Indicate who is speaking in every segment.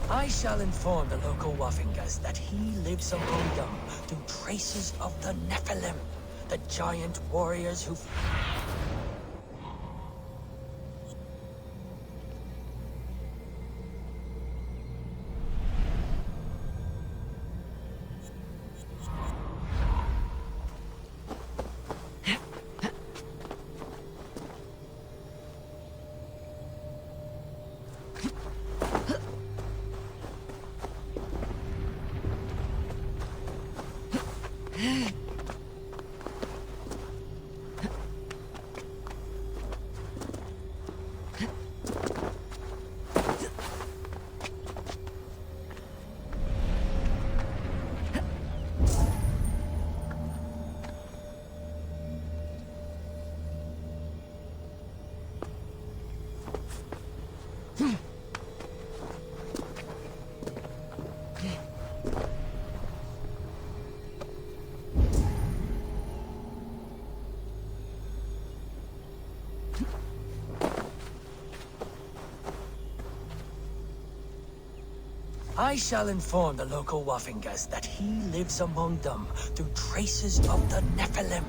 Speaker 1: I shall inform the local Waffingas that he lives among them through traces of the Nephilim, the giant warriors who... I shall inform the local Waffingas that he lives among them through traces of the Nephilim,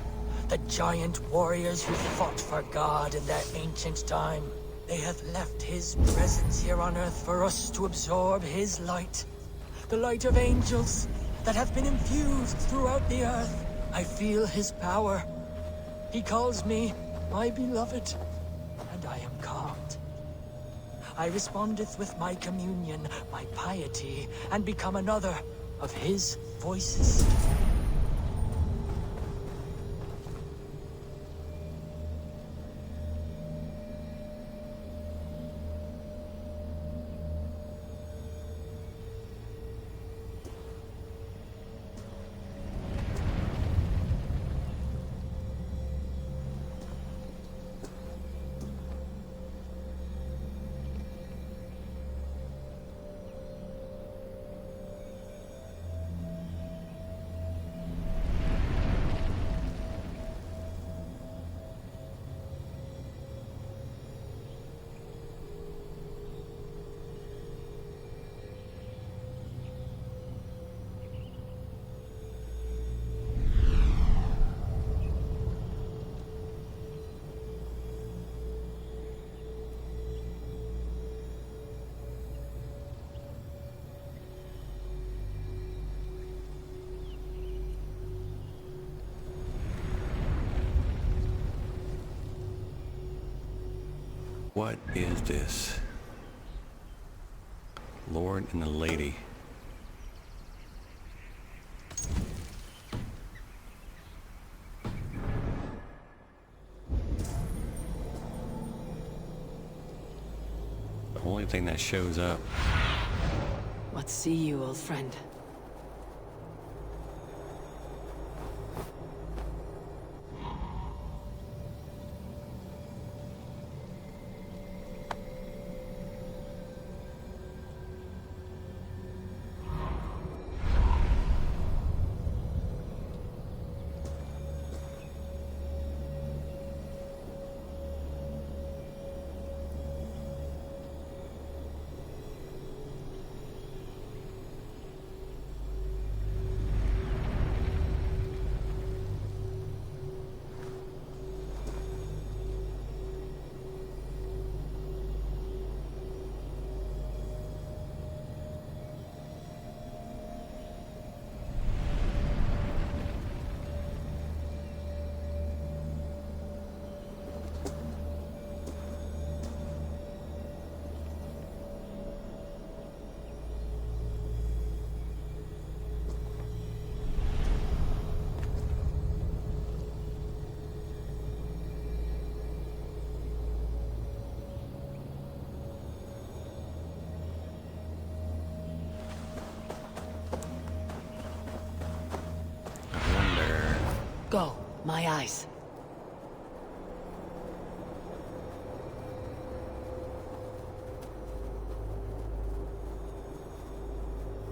Speaker 1: the giant warriors who fought for God in their ancient time. They have left his presence here on Earth for us to absorb his light. The light of angels that have been infused throughout the Earth. I feel his power. He calls me my beloved, and I am calmed. I respondeth with my communion, my piety, and become another of his voices.
Speaker 2: What is this? Lord and the Lady. The only thing that shows up.
Speaker 3: What see you, old friend? Go, my eyes.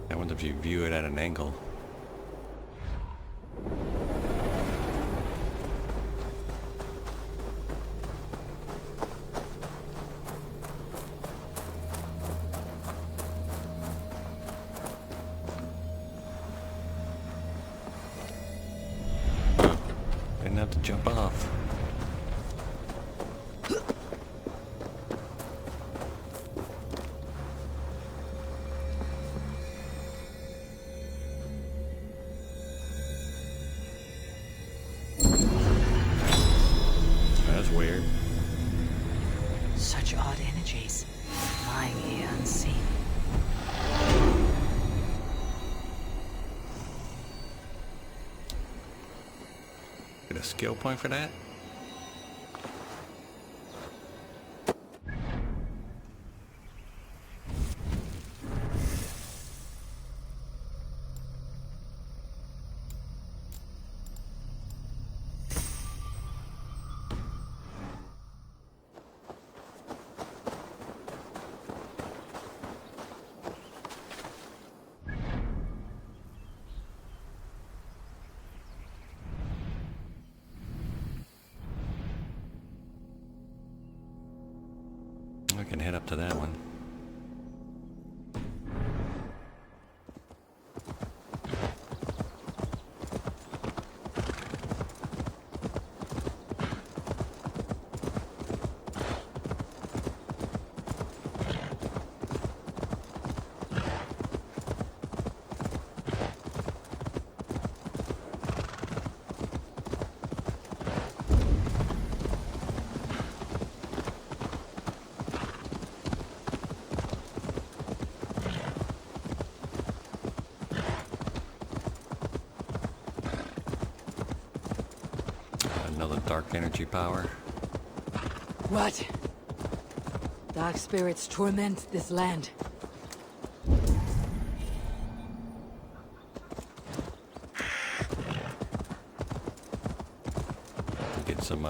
Speaker 2: I wonder if you view it at an angle.
Speaker 3: odd energies, lying here unseen.
Speaker 2: Get a skill point for that? I can head up to that one. Another dark energy power.
Speaker 3: What? Dark spirits torment this land.
Speaker 2: Get some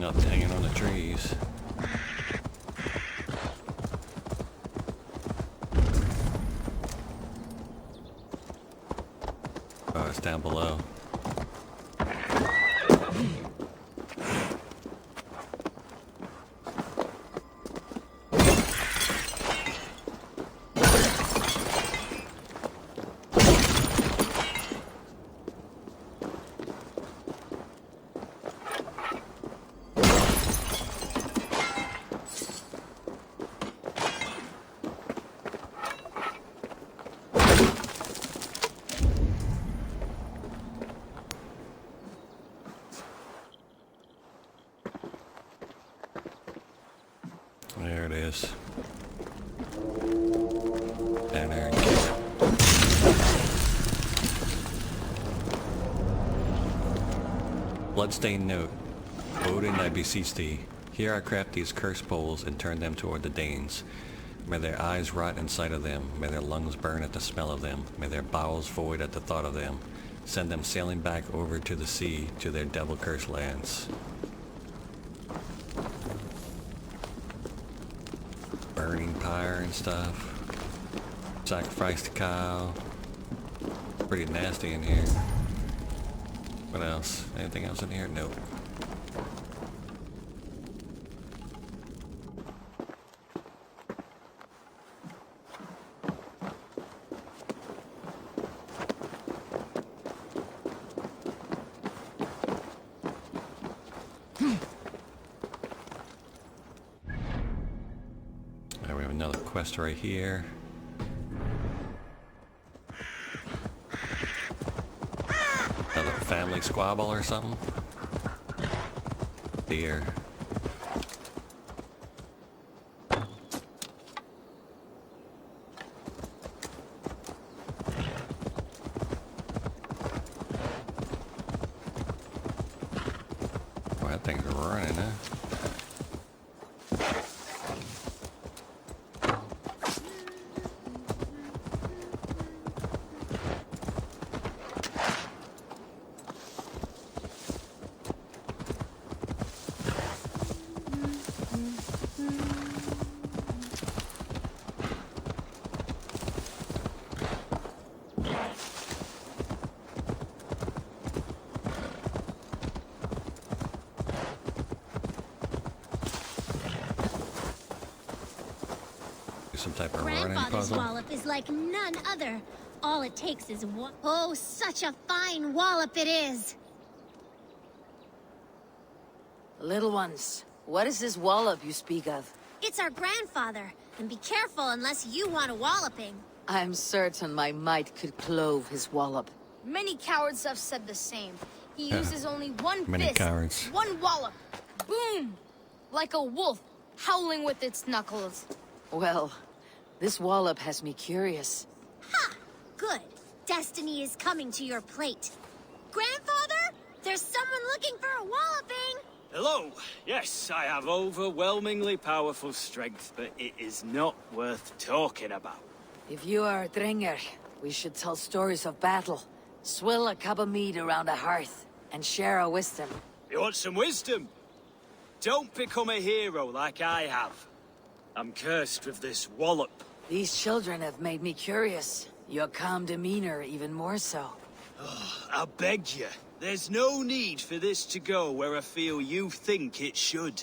Speaker 2: nothing hanging on the trees. Oh, it's down below. There it is. Down there and get it. Bloodstained note. Odin, I beseech thee. Here I craft these cursed bowls and turn them toward the Danes. May their eyes rot in sight of them. May their lungs burn at the smell of them. May their bowels void at the thought of them. Send them sailing back over to the sea, to their devil-cursed lands. Burning pyre and stuff. Sacrificed cow. Pretty nasty in here. What else? Anything else in here? Nope. We have another quest right here. Another family squabble or something? Deer. Well, that thing's running, huh? Some type of running
Speaker 4: Grandfather's
Speaker 2: puzzle.
Speaker 4: wallop is like none other. All it takes is one. Oh, such a fine wallop it is!
Speaker 3: Little ones, what is this wallop you speak of?
Speaker 4: It's our grandfather, and be careful unless you want a walloping.
Speaker 3: I'm certain my might could clove his wallop.
Speaker 5: Many cowards have said the same. He uses only one
Speaker 2: Many
Speaker 5: fist,
Speaker 2: cowards.
Speaker 5: one wallop. Boom! Like a wolf, howling with its knuckles.
Speaker 3: Well, this wallop has me curious.
Speaker 4: Ha! Good. Destiny is coming to your plate. Grandfather, there's someone looking for a walloping!
Speaker 6: Hello. Yes, I have overwhelmingly powerful strength, but it is not worth talking about.
Speaker 3: If you are a Dringer, we should tell stories of battle, swill a cup of mead around a hearth, and share our wisdom.
Speaker 6: You want some wisdom? Don't become a hero like I have. I'm cursed with this wallop.
Speaker 3: These children have made me curious. Your calm demeanor even more so.
Speaker 6: I beg you. There's no need for this to go where I feel you think it should.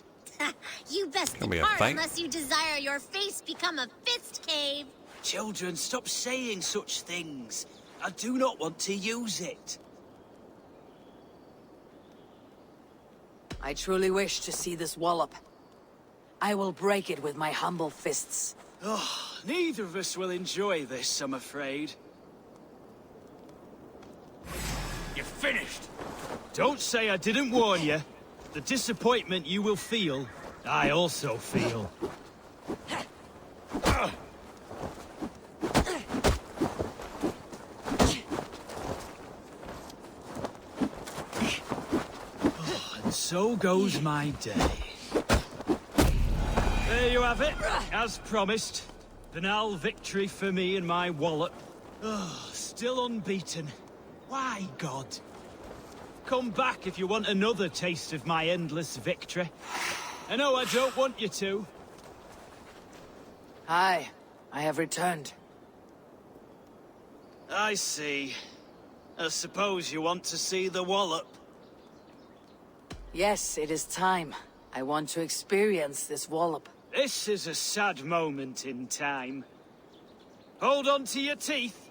Speaker 4: You best
Speaker 2: Gonna be a
Speaker 4: depart
Speaker 2: fight?
Speaker 4: unless you desire your face become a fist cave.
Speaker 6: Children, stop saying such things. I do not want to use it.
Speaker 3: I truly wish to see this wallop. I will break it with my humble fists.
Speaker 6: Oh, neither of us will enjoy this, I'm afraid. You're finished. Don't say I didn't warn you. The disappointment you will feel, I also feel. And so goes my day. There you have it, as promised. Banal victory for me and my wallop. Oh, still unbeaten. Why, God? Come back if you want another taste of my endless victory. I know I don't want you to.
Speaker 3: Hi, I have returned.
Speaker 6: I see. I suppose you want to see the wallop.
Speaker 3: Yes, it is time. I want to experience this wallop.
Speaker 6: This is a sad moment in time. Hold on to your teeth.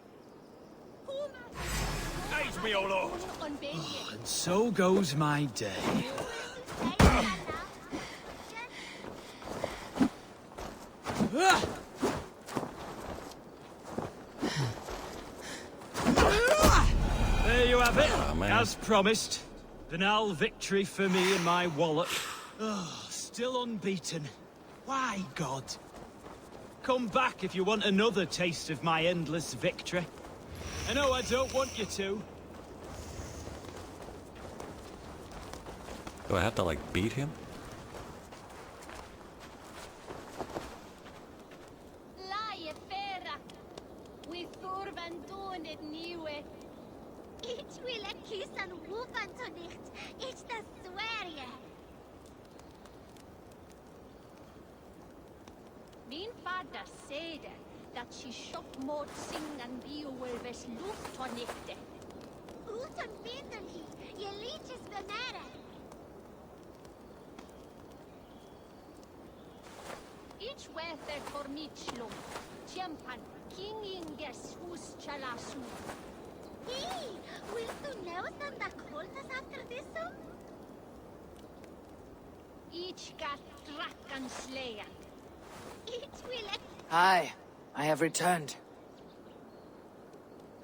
Speaker 6: Aid me, O Lord. Oh, and so goes my day. There you have it, as promised. Banal victory for me and my wallop. Oh, still unbeaten. Why, God? Come back if you want another taste of my endless victory. I know I don't want you to.
Speaker 2: Do I have to, like, beat him?
Speaker 7: Min fader sagde, dat she shop mod singan biowulves lufttornette.
Speaker 4: Utan binderlig, je liedjes benære.
Speaker 7: Each weather for Mitchlum, Champan, King Inges hus chalasu.
Speaker 4: Hey, will du know some Dakotas after this one?
Speaker 7: Each got drakan slayer.
Speaker 4: It will...
Speaker 3: Hi, I have returned.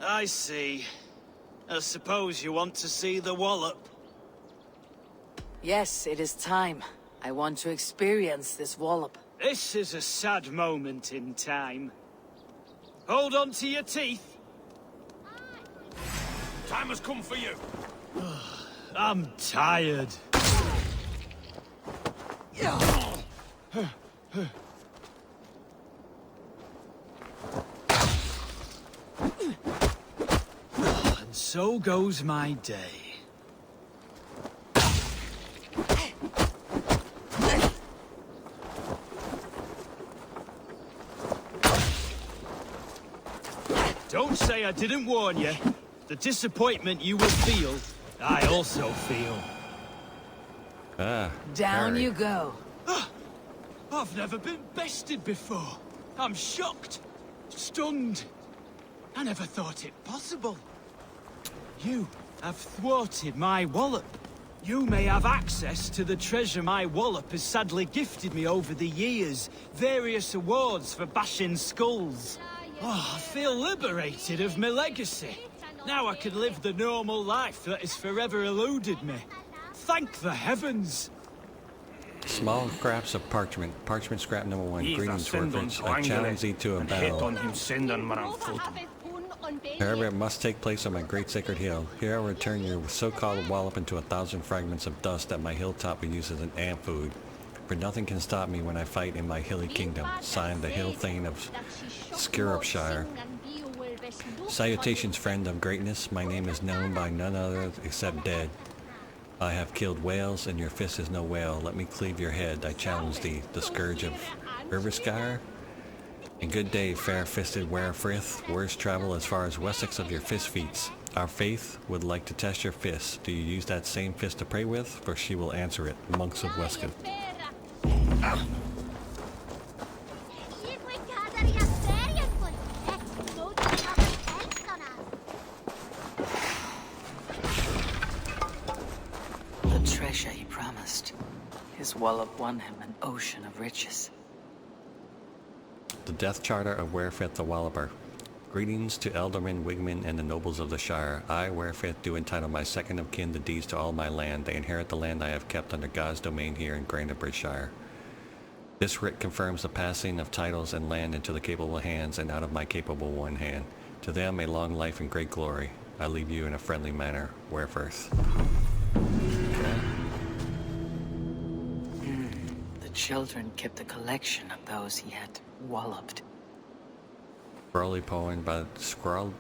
Speaker 6: I see. I suppose you want to see the wallop.
Speaker 3: Yes, it is time. I want to experience this wallop.
Speaker 6: This is a sad moment in time. Hold on to your teeth. Time has come for you. I'm tired. And so goes my day. Don't say I didn't warn you. The disappointment you will feel, I also feel.
Speaker 3: Down
Speaker 2: Harry.
Speaker 3: you go.
Speaker 6: I've never been bested before. I'm shocked. Stunned. I never thought it possible. You have thwarted my wallop. You may have access to the treasure my wallop has sadly gifted me over the years. Various awards for bashing skulls. Oh, I feel liberated of my legacy. Now I can live the normal life that has forever eluded me. Thank the heavens!
Speaker 2: Small scraps of parchment. Parchment scrap number 1. Greetings, Warfits. I challenge thee to a battle. However, it must take place on my great sacred hill. Here I will return your so-called wallop into 1,000 fragments of dust that my hilltop will use as an ant food. For nothing can stop me when I fight in my hilly kingdom. Signed, the Hill Thane of Skirupshire. Salutations, friend of greatness. My name is known by none other except dead. I have killed whales, and your fist is no whale. Let me cleave your head. I challenge thee, the scourge of Ravensthorpe. And good day, fair-fisted Werefrith. Words travel as far as Wessex of your fist feats. Our faith would like to test your fist. Do you use that same fist to pray with? For she will answer it. Monks of Wessex.
Speaker 3: The treasure he promised. His wallop won him an ocean of riches.
Speaker 2: The Death Charter of Werefrith the Walloper. Greetings to Eldermen, Wigmen, and the nobles of the Shire. I, Werefrith, do entitle my second of kin the deeds to all my land. They inherit the land I have kept under God's domain here in Grantebridgescire. This writ confirms the passing of titles and land into the capable hands and out of my capable one hand. To them a long life and great glory. I leave you in a friendly manner, Werefrith.
Speaker 3: The children kept a collection of those he had walloped.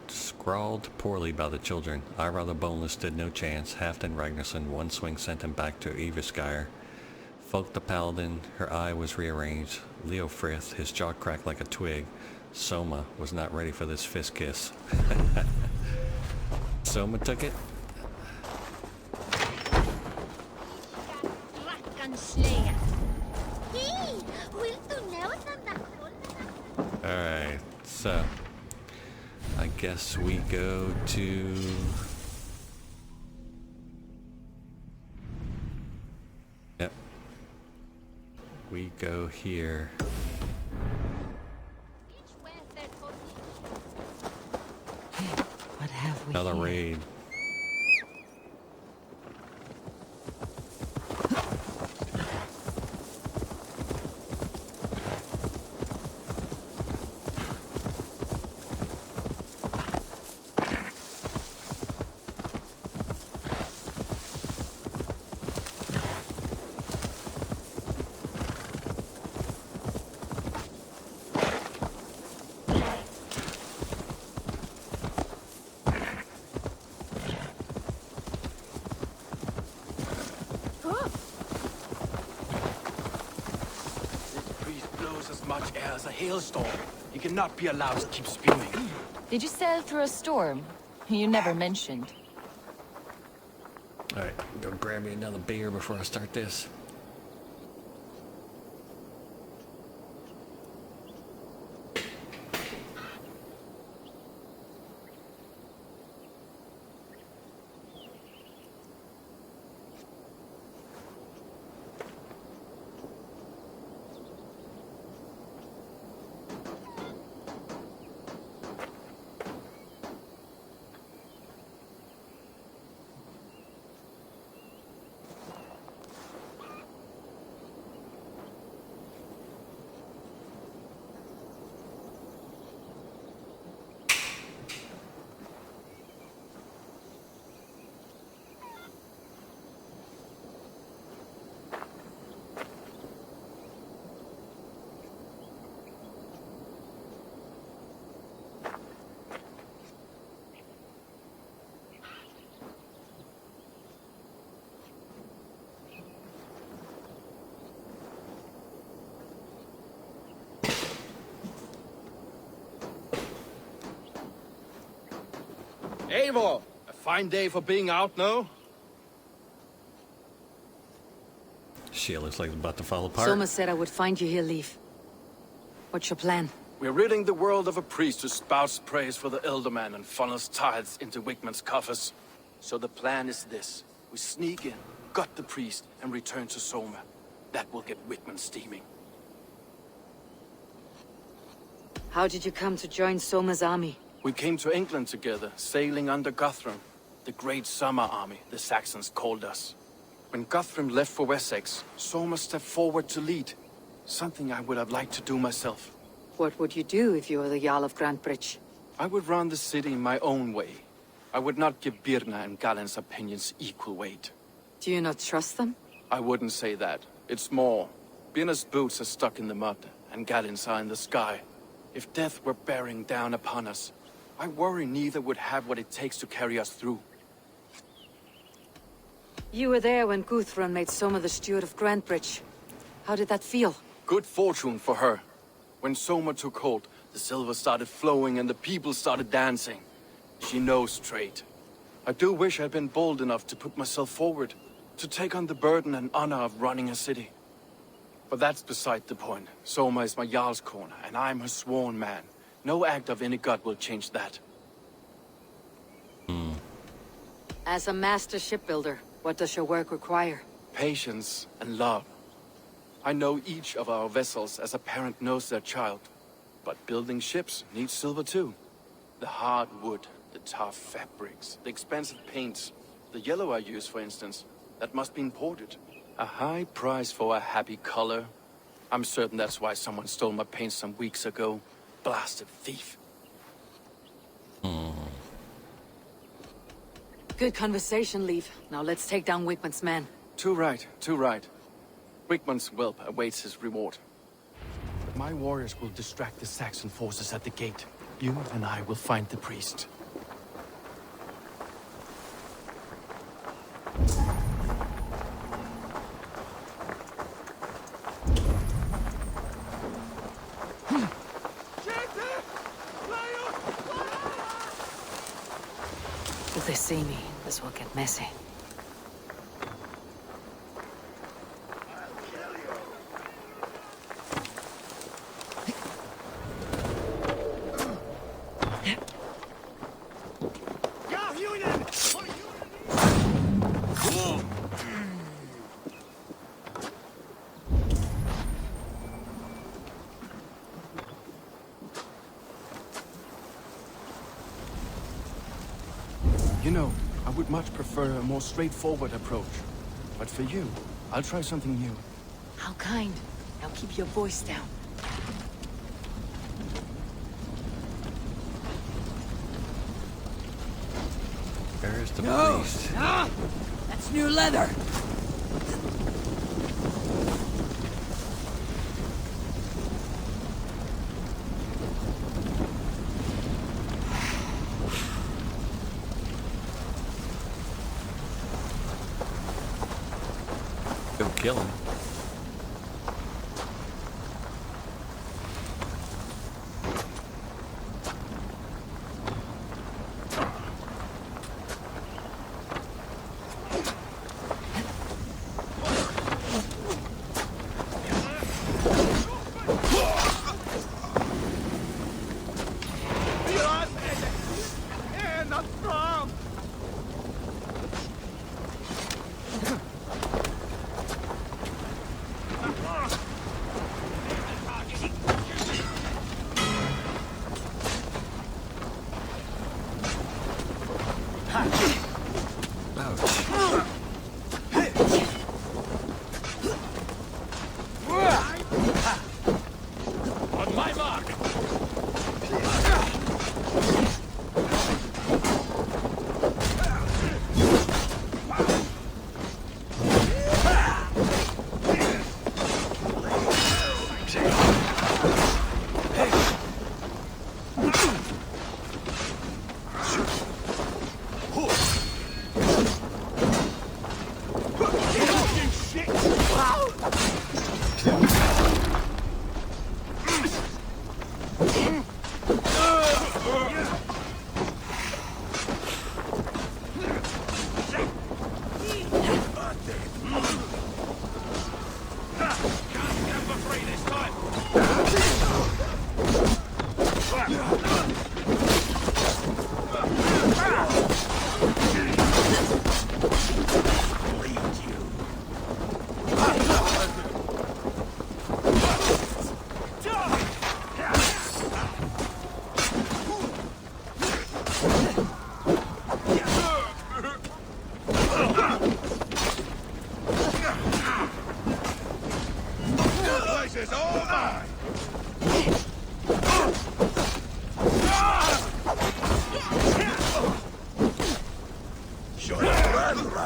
Speaker 2: Scrawled poorly by the children. Ivar the Boneless stood no chance. Halfdan Ragnarsson, one swing sent him back to Ravensthorpe. Folk the Paladin, her eye was rearranged. Leofrith, his jaw cracked like a twig. Soma was not ready for this fist kiss. Soma took it? Alright, so I guess we go to we go here.
Speaker 3: What have we
Speaker 2: Another
Speaker 3: here?
Speaker 2: raid.
Speaker 1: Much air as a hailstorm. He cannot be allowed to keep spewing.
Speaker 8: Did you sail through a storm? You never mentioned.
Speaker 2: Alright, go grab me another beer before I start this.
Speaker 9: Eivor, a fine day for being out, no?
Speaker 2: Shit looks like it's about to fall apart.
Speaker 3: Soma said I would find you here, Leaf. What's your plan?
Speaker 9: We're ridding the world of a priest who spouts praise for the Elderman and funnels tithes into Wigman's coffers. So the plan is this. We sneak in, gut the priest, and return to Soma. That will get Wigman steaming.
Speaker 3: How did you come to join Soma's army?
Speaker 9: We came to England together, sailing under Guthrum. The Great Summer Army, the Saxons called us. When Guthrum left for Wessex, Soma stepped forward to lead. Something I would have liked to do myself.
Speaker 3: What would you do if you were the Jarl of Grantebridge?
Speaker 9: I would run the city in my own way. I would not give Birna and Galen's opinions equal weight.
Speaker 3: Do you not trust them?
Speaker 9: I wouldn't say that. It's more. Birna's boots are stuck in the mud, and Galen's are in the sky. If death were bearing down upon us, I worry neither would have what it takes to carry us through.
Speaker 3: You were there when Guthrum made Soma the steward of Grantebridge. How did that feel?
Speaker 9: Good fortune for her. When Soma took hold, the silver started flowing and the people started dancing. She knows trade. I do wish I'd been bold enough to put myself forward, to take on the burden and honor of running a city. But that's beside the point. Soma is my Jarl's corner, and I'm her sworn man. No act of any god will change that.
Speaker 3: As a master shipbuilder, what does your work require?
Speaker 9: Patience and love. I know each of our vessels as a parent knows their child. But building ships needs silver too. The hard wood, the tough fabrics, the expensive paints. The yellow I use, for instance, that must be imported. A high price for a happy color. I'm certain that's why someone stole my paint some weeks ago. Blasted thief.
Speaker 3: Good conversation, Leaf. Now let's take down Wigman's men.
Speaker 9: Too right, too right. Wigman's whelp awaits his reward. But my warriors will distract the Saxon forces at the gate. You and I will find the priest.
Speaker 3: If they see me, this will get messy.
Speaker 9: You know, I would much prefer a more straightforward approach. But for you, I'll try something new.
Speaker 3: How kind. Now keep your voice down.
Speaker 2: Where's the priest?
Speaker 3: That's new leather!
Speaker 2: Go kill him.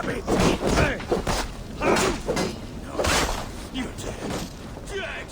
Speaker 6: Damn it! Hey! Ha! No, you're dead. Dead!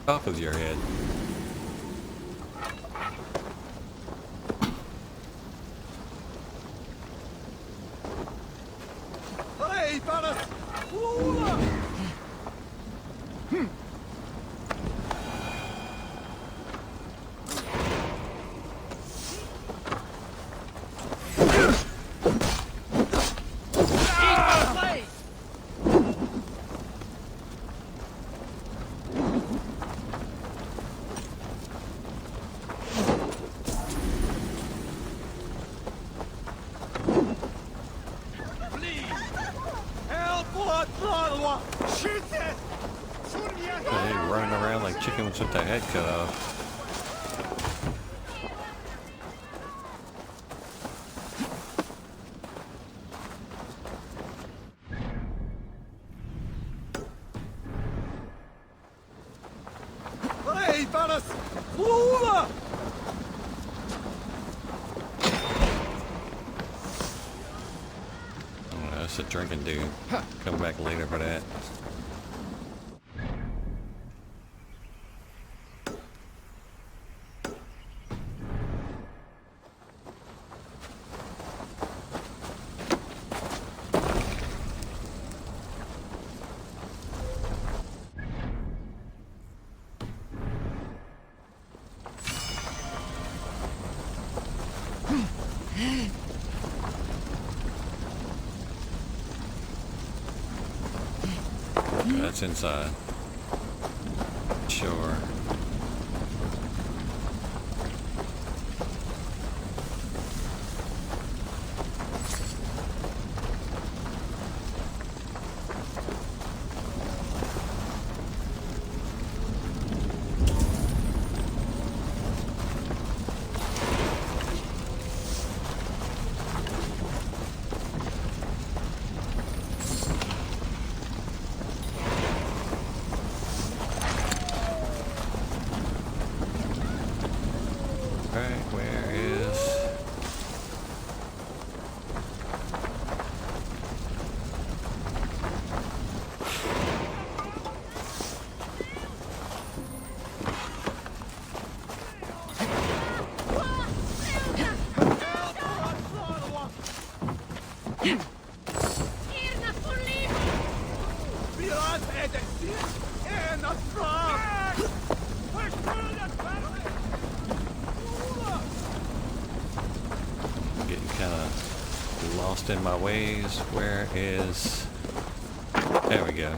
Speaker 2: Off with your head.
Speaker 6: Hey, Banas!
Speaker 2: They're running around like chickens with their head cut off.
Speaker 6: Hey, Banas! Lula!
Speaker 2: That's a drinking dude. Come back later for that. That's inside. Sure. Getting kind of lost in my ways. Where is... There we go.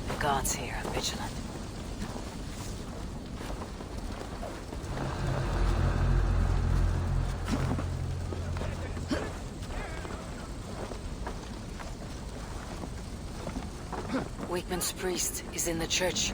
Speaker 3: The gods here are vigilant. Wakeman's priest is in the church.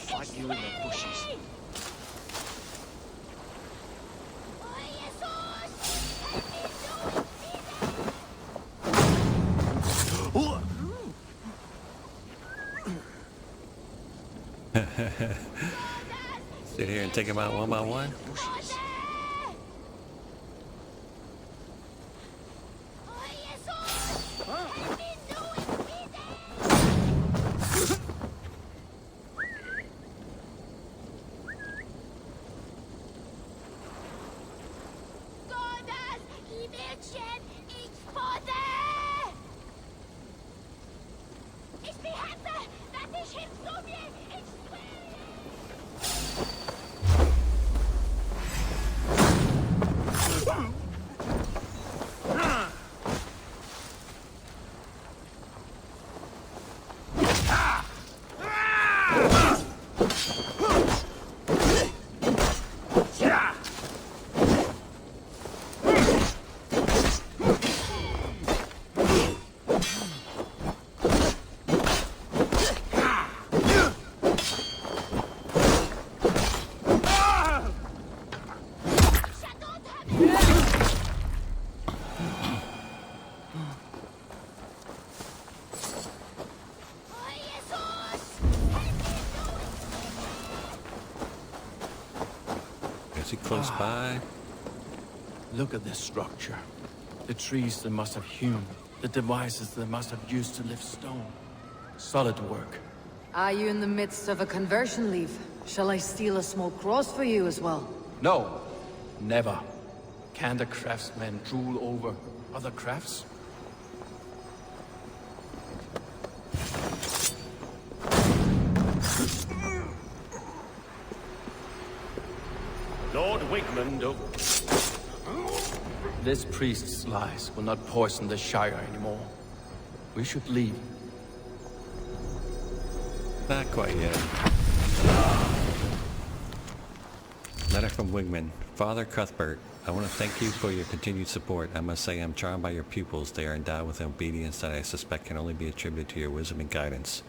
Speaker 6: Fight you in the bushes.
Speaker 2: Sit here and take them out one by one. Is he close by?
Speaker 9: Look at this structure. The trees they must have hewn. The devices they must have used to lift stone. Solid work.
Speaker 3: Are you in the midst of a conversion leave? Shall I steal a small cross for you as well?
Speaker 9: No, never. Can the craftsmen rule over other crafts?
Speaker 6: Lord Wigmund of...
Speaker 9: This priest's lies will not poison the Shire anymore. We should leave.
Speaker 2: Not quite yet. Letter from Wigman. Father Cuthbert, I want to thank you for your continued support. I must say I'm charmed by your pupils. They are endowed with an obedience that I suspect can only be attributed to your wisdom and guidance.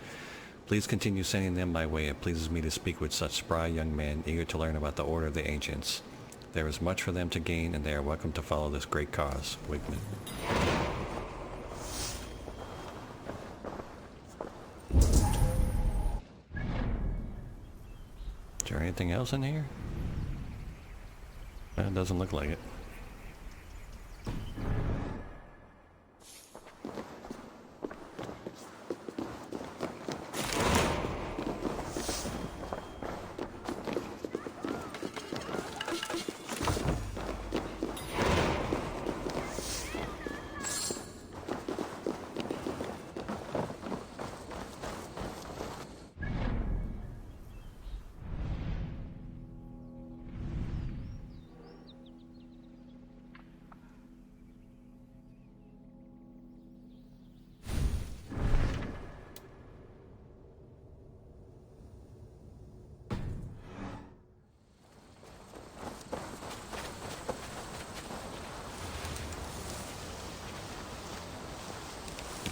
Speaker 2: Please continue sending them my way. It pleases me to speak with such spry young men, eager to learn about the Order of the Ancients. There is much for them to gain, and they are welcome to follow this great cause. Wigman. Is there anything else in here? It doesn't look like it.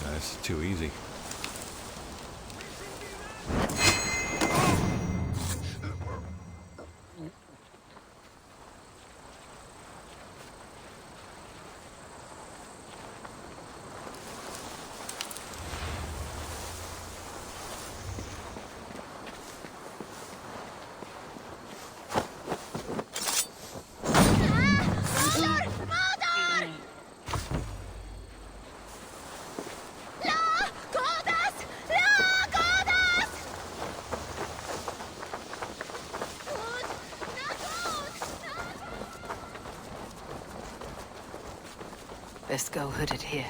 Speaker 2: That's too easy.
Speaker 3: Best go hooded here.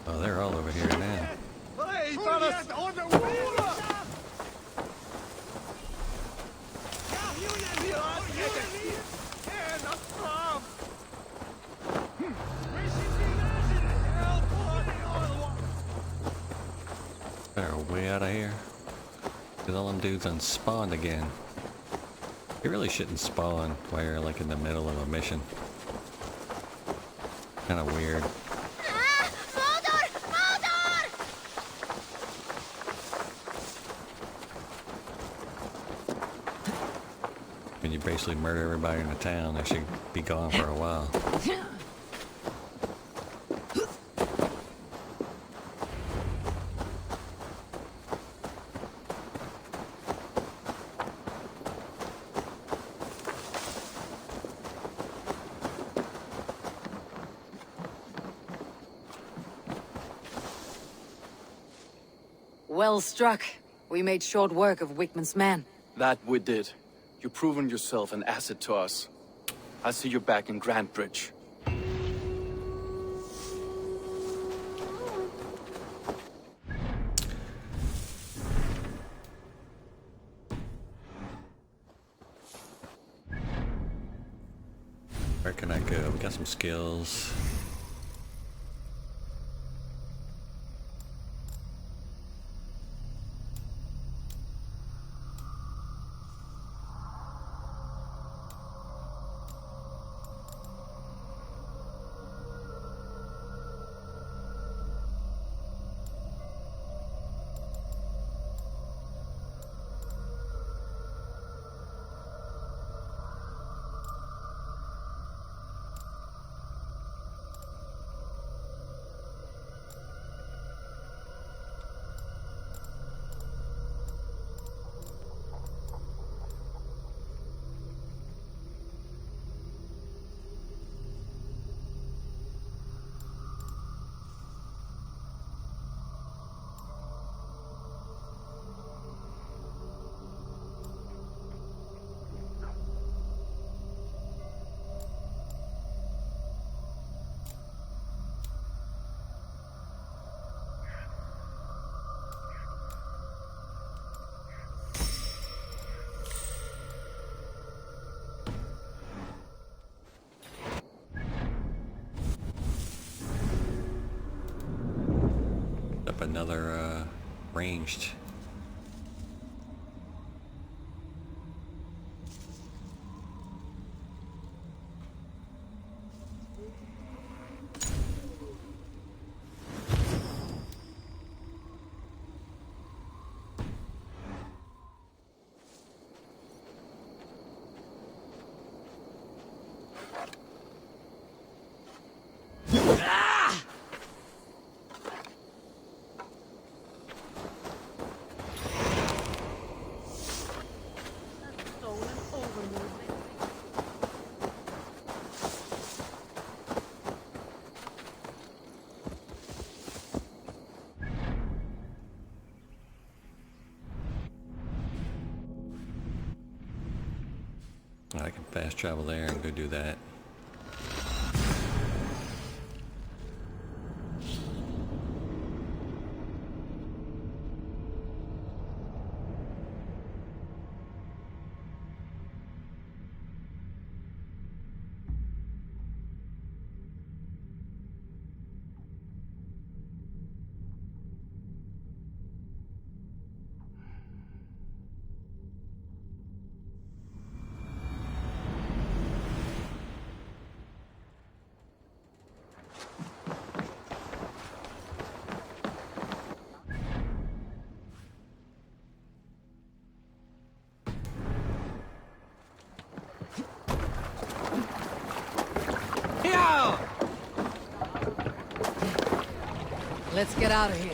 Speaker 2: Oh, they're all over here now. Because all them dudes unspawned again. You really shouldn't spawn while you're like in the middle of a mission. Kind of weird.
Speaker 4: Ah! Mordor! Mordor!
Speaker 2: When you basically murder everybody in the town, they should be gone for a while.
Speaker 3: Well struck. We made short work of Wickman's men.
Speaker 9: That we did. You've proven yourself an asset to us. I'll see you back in Grantebridge.
Speaker 2: Where can I go? We got some skills. Up another ranged. I can fast travel there and go do that.
Speaker 3: Let's get out of here.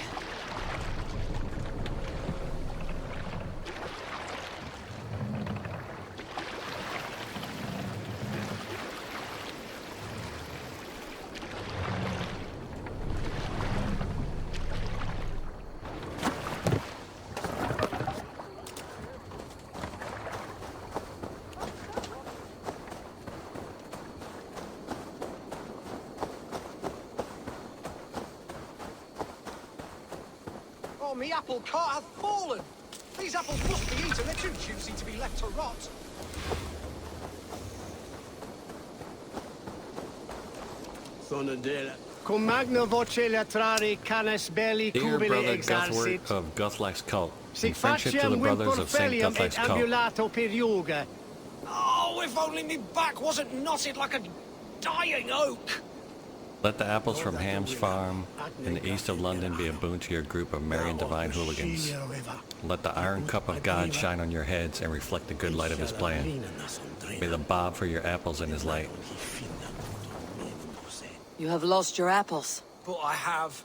Speaker 10: Me apple cart hath fallen. These apples must be eaten. They're too juicy to be left to rot.
Speaker 11: Thunadilla, Cum magna voce latrari canes belli
Speaker 2: Dear
Speaker 11: cubile
Speaker 2: brother
Speaker 11: exarsit,
Speaker 2: Guthwart of Guthlac's cult, in
Speaker 11: sic
Speaker 2: friendship to the
Speaker 11: faciam
Speaker 2: brothers of St.
Speaker 11: portfolium et
Speaker 2: Guthlac's cult,
Speaker 11: ambulato per iuga.
Speaker 10: Oh, if only me back wasn't knotted like a dying oak.
Speaker 2: let the apples from Ham's farm in the east of London be a boon to your group of merry and divine hooligans. Let the iron cup of God shine on your heads and reflect the good light of his plan. May the bob for your apples in his light.
Speaker 3: You have lost your apples.
Speaker 10: But I have.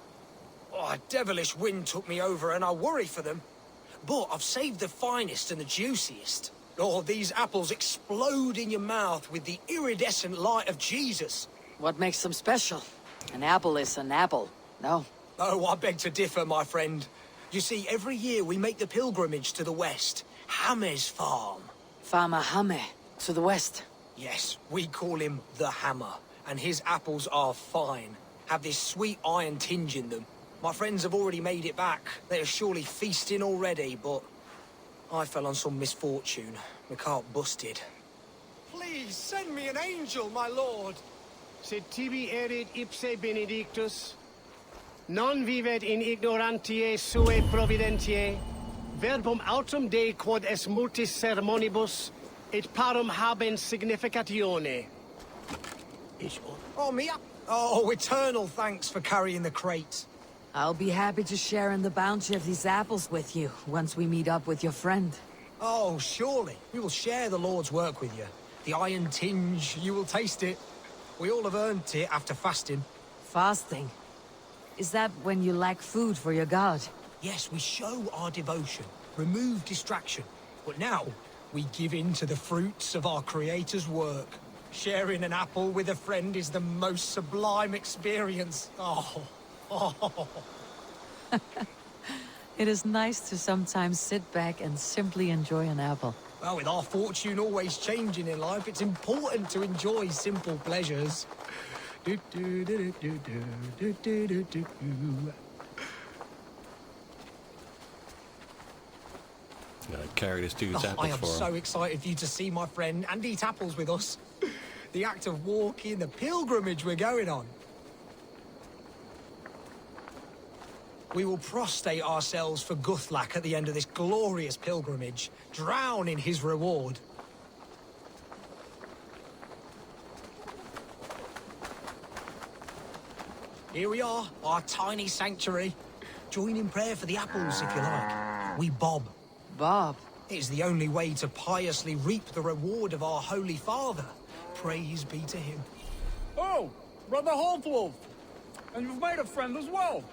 Speaker 10: Oh, a devilish wind took me over and I worry for them. But I've saved the finest and the juiciest. Oh, these apples explode in your mouth with the iridescent light of Jesus.
Speaker 3: What makes them special? An apple is an apple, no?
Speaker 10: Oh, I beg to differ, my friend. You see, every year we make the pilgrimage to the west. Hammer's farm.
Speaker 3: Farmer Hame, to the west.
Speaker 10: Yes, we call him the Hammer. And his apples are fine. Have this sweet iron tinge in them. My friends have already made it back. They are surely feasting already, but I fell on some misfortune. My cart busted. Please, send me an angel, my lord.
Speaker 11: Sed tibi erit ipse benedictus, non vivet in ignorantiae suae providentiae, verbum autum Dei quod est multis sermonibus, et parum habens significatione.
Speaker 10: Oh, me up. Oh, eternal thanks for carrying the crate.
Speaker 3: I'll be happy to share in the bounty of these apples with you, once we meet up with your friend.
Speaker 10: Oh, surely. We will share the Lord's work with you. The iron tinge, you will taste it. We all have earned it after fasting.
Speaker 3: Fasting? Is that when you lack food for your god?
Speaker 10: Yes, we show our devotion, remove distraction. But now, we give in to the fruits of our Creator's work. Sharing an apple with a friend is the most sublime experience. Oh.
Speaker 3: It is nice to sometimes sit back and simply enjoy an apple.
Speaker 10: Well, with our fortune always changing in life, it's important to enjoy simple pleasures.
Speaker 2: Carry this dude's apples
Speaker 10: I am
Speaker 2: for him.
Speaker 10: so excited for you to see my friend and eat apples with us. The act of walking, the pilgrimage we're going on. We will prostrate ourselves for Guthlac at the end of this glorious pilgrimage, drown in his reward. Here we are, our tiny sanctuary. Join in prayer for the apples, if you like. We bob.
Speaker 3: Bob?
Speaker 10: It is the only way to piously reap the reward of our Holy Father. Praise be to him.
Speaker 12: Oh, Brother Halfwolf! And you've made a friend as well.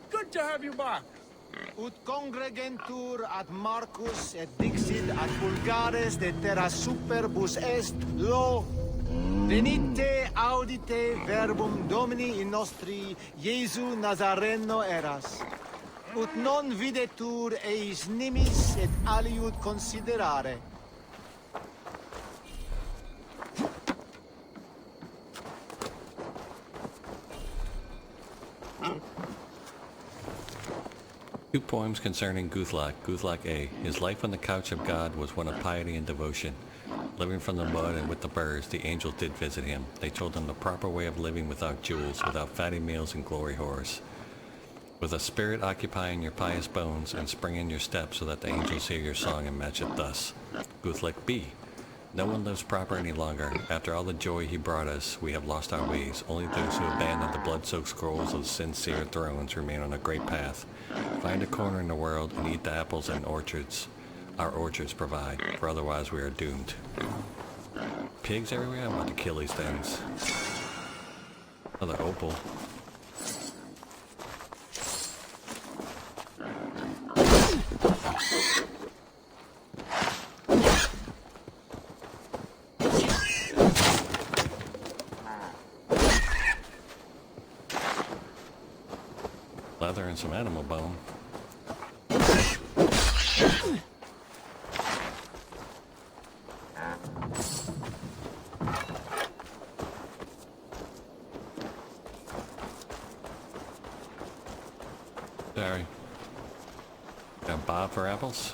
Speaker 12: Good to have you back.
Speaker 13: Ut congregentur ad Marcus et dixit ad vulgares de terra superbus est lo venite audite verbum Domini in nostri Iesu Nazareno eras. Ut non videtur eis nimis et aliud considerare.
Speaker 2: Two poems concerning Guthlac. Guthlac A. His life on the couch of God was one of piety and devotion. Living from the mud and with the birds, the angels did visit him. They told him the proper way of living without jewels, without fatty meals and glory whores. With a spirit occupying your pious bones and spring in your step so that the angels hear your song and match it thus. Guthlac B. No one lives proper any longer. After all the joy he brought us, we have lost our ways. Only those who abandon the blood-soaked scrolls of sincere thrones remain on a great path. Find a corner in the world and eat the apples and orchards our orchards provide, for otherwise we are doomed. Pigs everywhere? I'm about to kill these things. Another opal. Leather and some animal bone. Sorry. Got Bob for apples?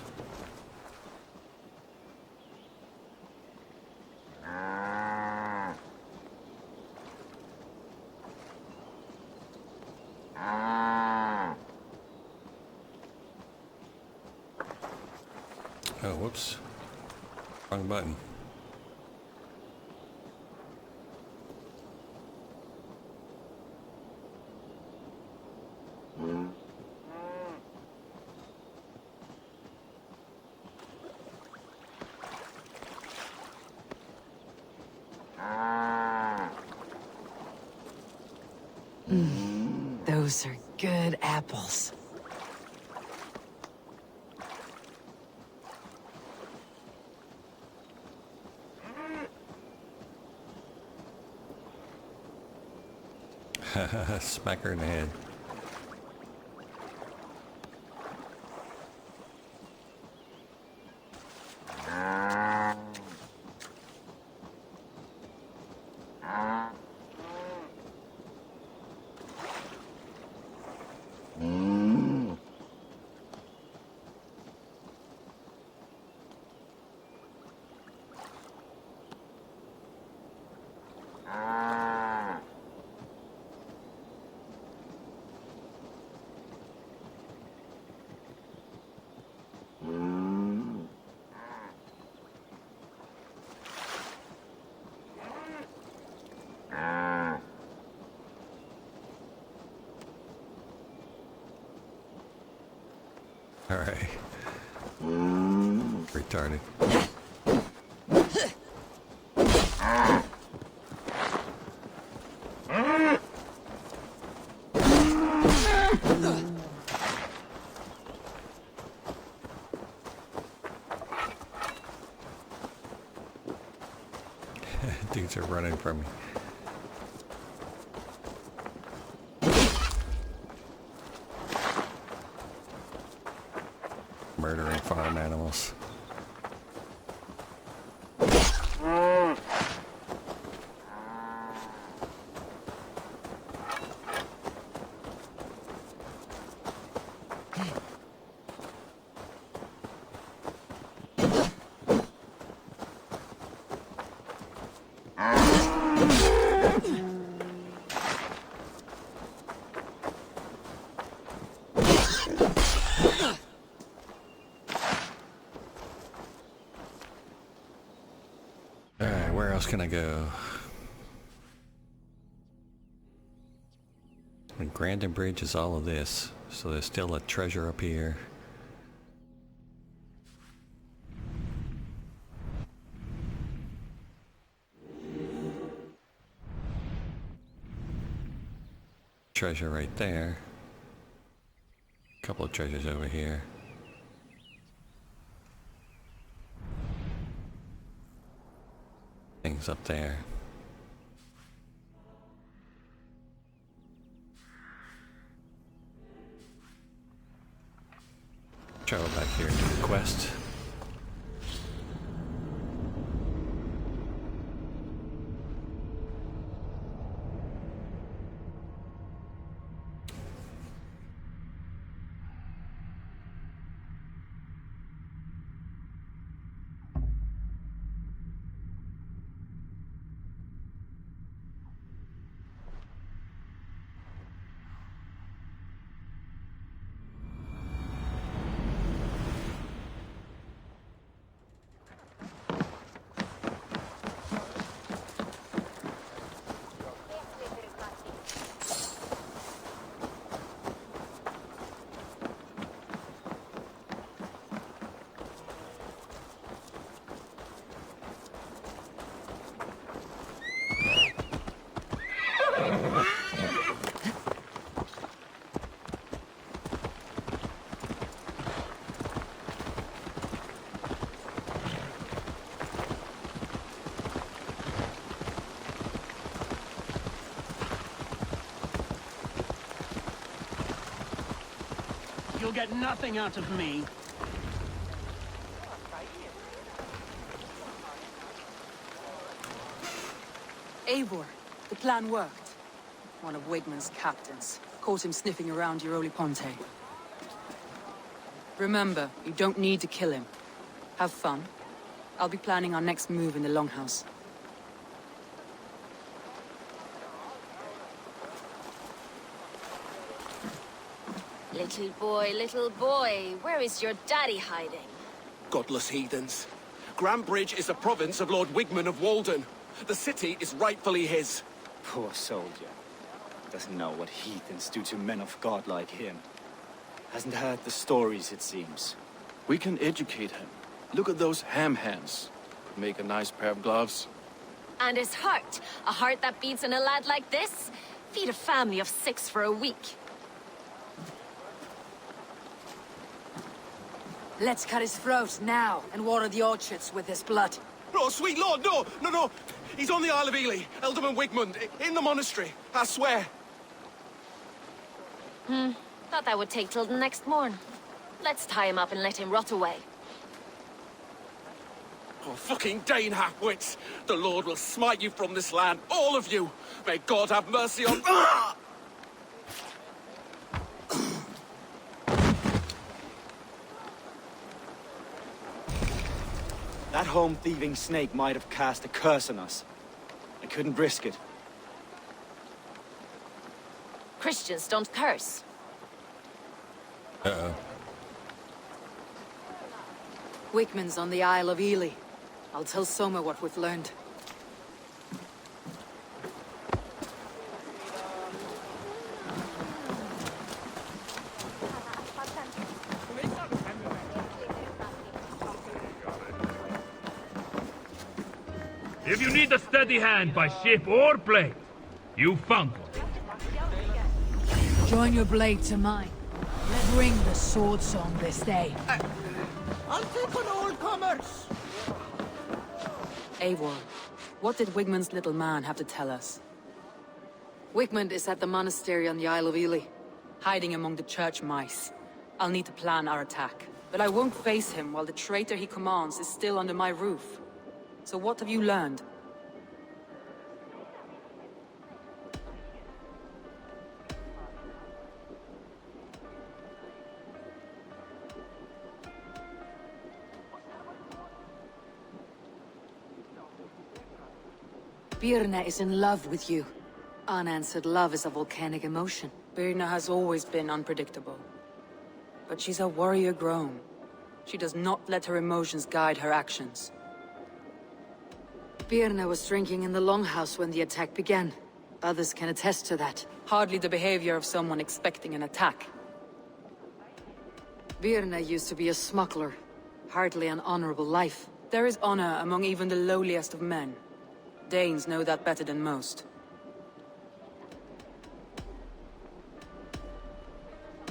Speaker 2: Oh, whoops. Wrong button.
Speaker 3: Those are good apples.
Speaker 2: Smack her in the head. Alright. Retarded. Dudes are running from me. Murdering farm animals. Alright, where else can I go? And Grantebridge is all of this, so there's still a treasure up here. Treasure right there. A couple of treasures over here. Things up there. Travel back here to the quest.
Speaker 14: You'll get nothing out of me.
Speaker 15: Eivor, the plan worked. One of Wigman's captains. Caught him sniffing around Euroli Ponte. Remember, you don't need to kill him. Have fun. I'll be planning our next move in the Longhouse.
Speaker 7: Little boy, where is your daddy hiding?
Speaker 16: Godless heathens. Grantebridge is a province of Lord Wigman of Walden. The city is rightfully his.
Speaker 17: Poor soldier. Doesn't know what heathens do to men of God like him. Hasn't heard the stories, it seems.
Speaker 9: We can educate him. Look at those ham hands. Make a nice pair of gloves.
Speaker 18: And his heart. A heart that beats in a lad like this? Feed a family of 6 for a week.
Speaker 3: Let's cut his throat now and water the orchards with his blood.
Speaker 16: Oh, sweet lord, no, no, no. He's on the Isle of Ely, Ealdorman Wigmund, in the monastery, I swear.
Speaker 18: Thought that would take till the next morn. Let's tie him up and let him rot away.
Speaker 16: Oh, fucking Dane half-wits! The Lord will smite you from this land, all of you! May God have mercy on... Ah!
Speaker 17: That home-thieving snake might have cast a curse on us. I couldn't risk it.
Speaker 18: Christians don't curse.
Speaker 2: Uh-oh.
Speaker 3: Wigman's on the Isle of Ely. I'll tell Soma what we've learned.
Speaker 19: If you need a steady hand by ship or plate, you found one.
Speaker 3: Join your blade to mine. Let's ring the sword song this day.
Speaker 11: I'll take on all comers!
Speaker 15: Eivor, what did Wigmund's little man have to tell us?
Speaker 3: Wigmund is at the monastery on the Isle of Ely.
Speaker 15: Hiding among the church mice. I'll need to plan our attack. But I won't face him while the traitor he commands is still under my roof. So what have you learned?
Speaker 3: Birna is in love with you. Unanswered love is a volcanic emotion.
Speaker 15: Birna has always been unpredictable. But she's a warrior grown. She does not let her emotions guide her actions.
Speaker 3: Birna was drinking in the longhouse when the attack began. Others can attest to that.
Speaker 15: Hardly the behavior of someone expecting an attack.
Speaker 3: Birna used to be a smuggler. Hardly an honorable life.
Speaker 15: There is honor among even the lowliest of men. Danes know that better than most.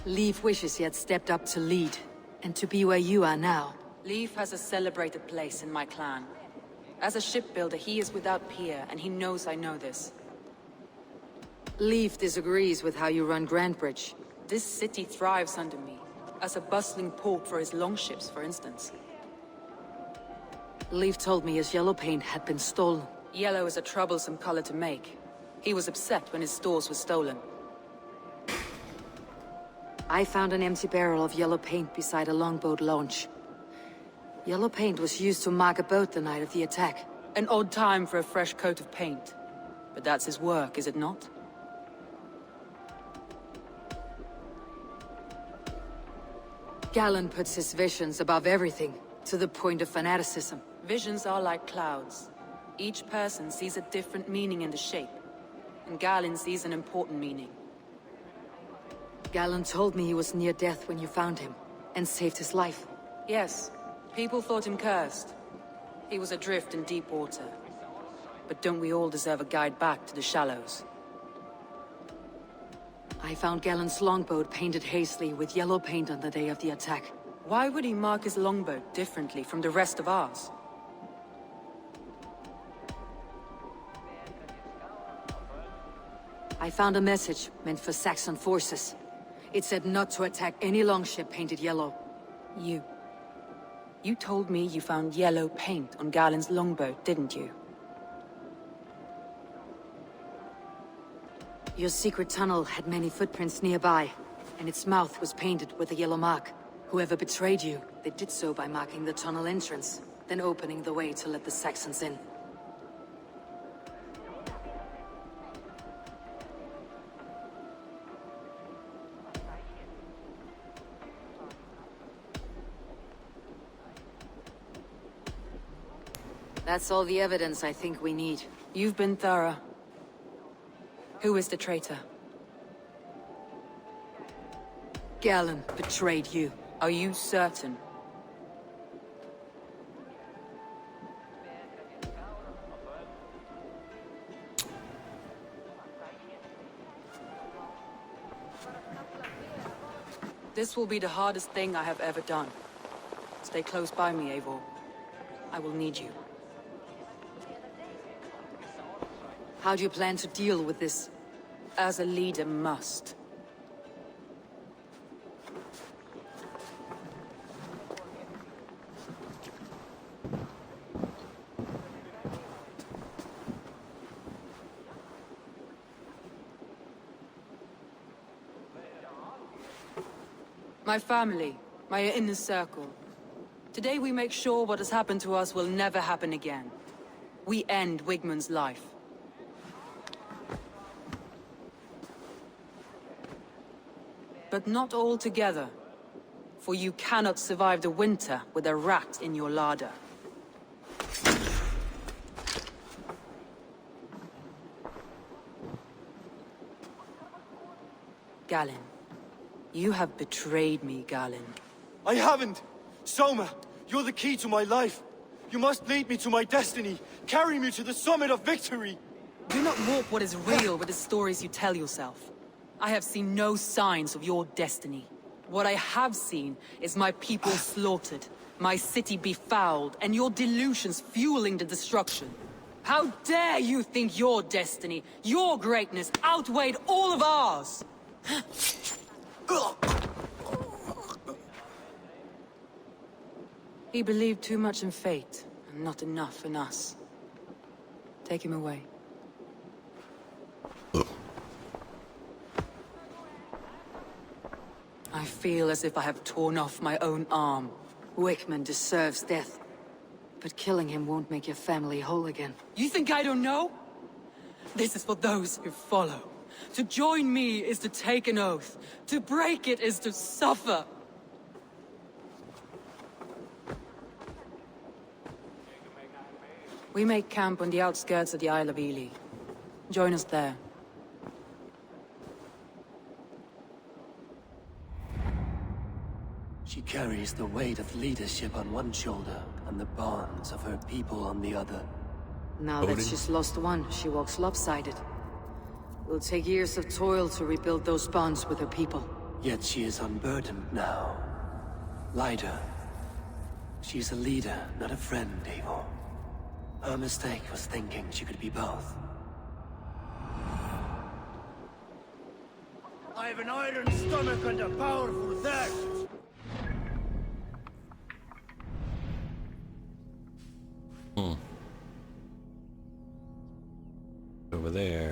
Speaker 3: Leif wishes he had stepped up to lead, and to be where you are now.
Speaker 15: Leif has a celebrated place in my clan. As a shipbuilder, he is without peer, and he knows I know this.
Speaker 3: Leif disagrees with how you run Grantebridge.
Speaker 15: This city thrives under me, as a bustling port for his longships, for instance.
Speaker 3: Leif told me his yellow paint had been stolen.
Speaker 15: Yellow is a troublesome color to make. He was upset when his stores were stolen.
Speaker 3: I found an empty barrel of yellow paint beside a longboat launch. Yellow paint was used to mark a boat the night of the attack.
Speaker 15: An odd time for a fresh coat of paint. But that's his work, is it not?
Speaker 3: Galen puts his visions above everything, to the point of fanaticism.
Speaker 15: Visions are like clouds. Each person sees a different meaning in the shape. And Galen sees an important meaning.
Speaker 3: Galen told me he was near death when you found him, and saved his life.
Speaker 15: Yes, people thought him cursed. He was adrift in deep water. But don't we all deserve a guide back to the shallows?
Speaker 3: I found Galen's longboat painted hastily with yellow paint on the day of the attack.
Speaker 15: Why would he mark his longboat differently from the rest of ours?
Speaker 3: I found a message meant for Saxon forces. It said not to attack any longship painted yellow.
Speaker 15: You told me you found yellow paint on Galen's longboat, didn't you?
Speaker 3: Your secret tunnel had many footprints nearby, and its mouth was painted with a yellow mark. Whoever betrayed you, they did so by marking the tunnel entrance, then opening the way to let the Saxons in. That's all the evidence I think we need.
Speaker 15: You've been thorough. Who is the traitor?
Speaker 3: Galen betrayed you.
Speaker 15: Are you certain? This will be the hardest thing I have ever done. Stay close by me, Eivor. I will need you.
Speaker 3: How do you plan to deal with this?
Speaker 15: As a leader must. My family, my inner circle. Today we make sure what has happened to us will never happen again. We end Wigmund's life. But not all together. For you cannot survive the winter with a rat in your larder. Galen. You have betrayed me, Galen.
Speaker 20: I haven't! Soma, you're the key to my life. You must lead me to my destiny. Carry me to the summit of victory.
Speaker 15: Do not warp what is real with the stories you tell yourself. I have seen no signs of your destiny. What I have seen is my people slaughtered, my city befouled, and your delusions fueling the destruction. How dare you think your destiny, your greatness, outweighed all of ours? He believed too much in fate, and not enough in us. Take him away. I feel as if I have torn off my own arm.
Speaker 3: Wigmund deserves death. But killing him won't make your family whole again.
Speaker 15: You think I don't know? This is for those who follow. To join me is to take an oath. To break it is to suffer. We make camp on the outskirts of the Isle of Ely. Join us there.
Speaker 21: She carries the weight of leadership on one shoulder and the bonds of her people on the other.
Speaker 3: Now that she's lost one, she walks lopsided. It'll take years of toil to rebuild those bonds with her people.
Speaker 21: Yet she is unburdened now. Lighter. She's a leader, not a friend, Eivor. Her mistake was thinking she could be both.
Speaker 12: I have an iron stomach and a powerful thirst.
Speaker 2: Over there.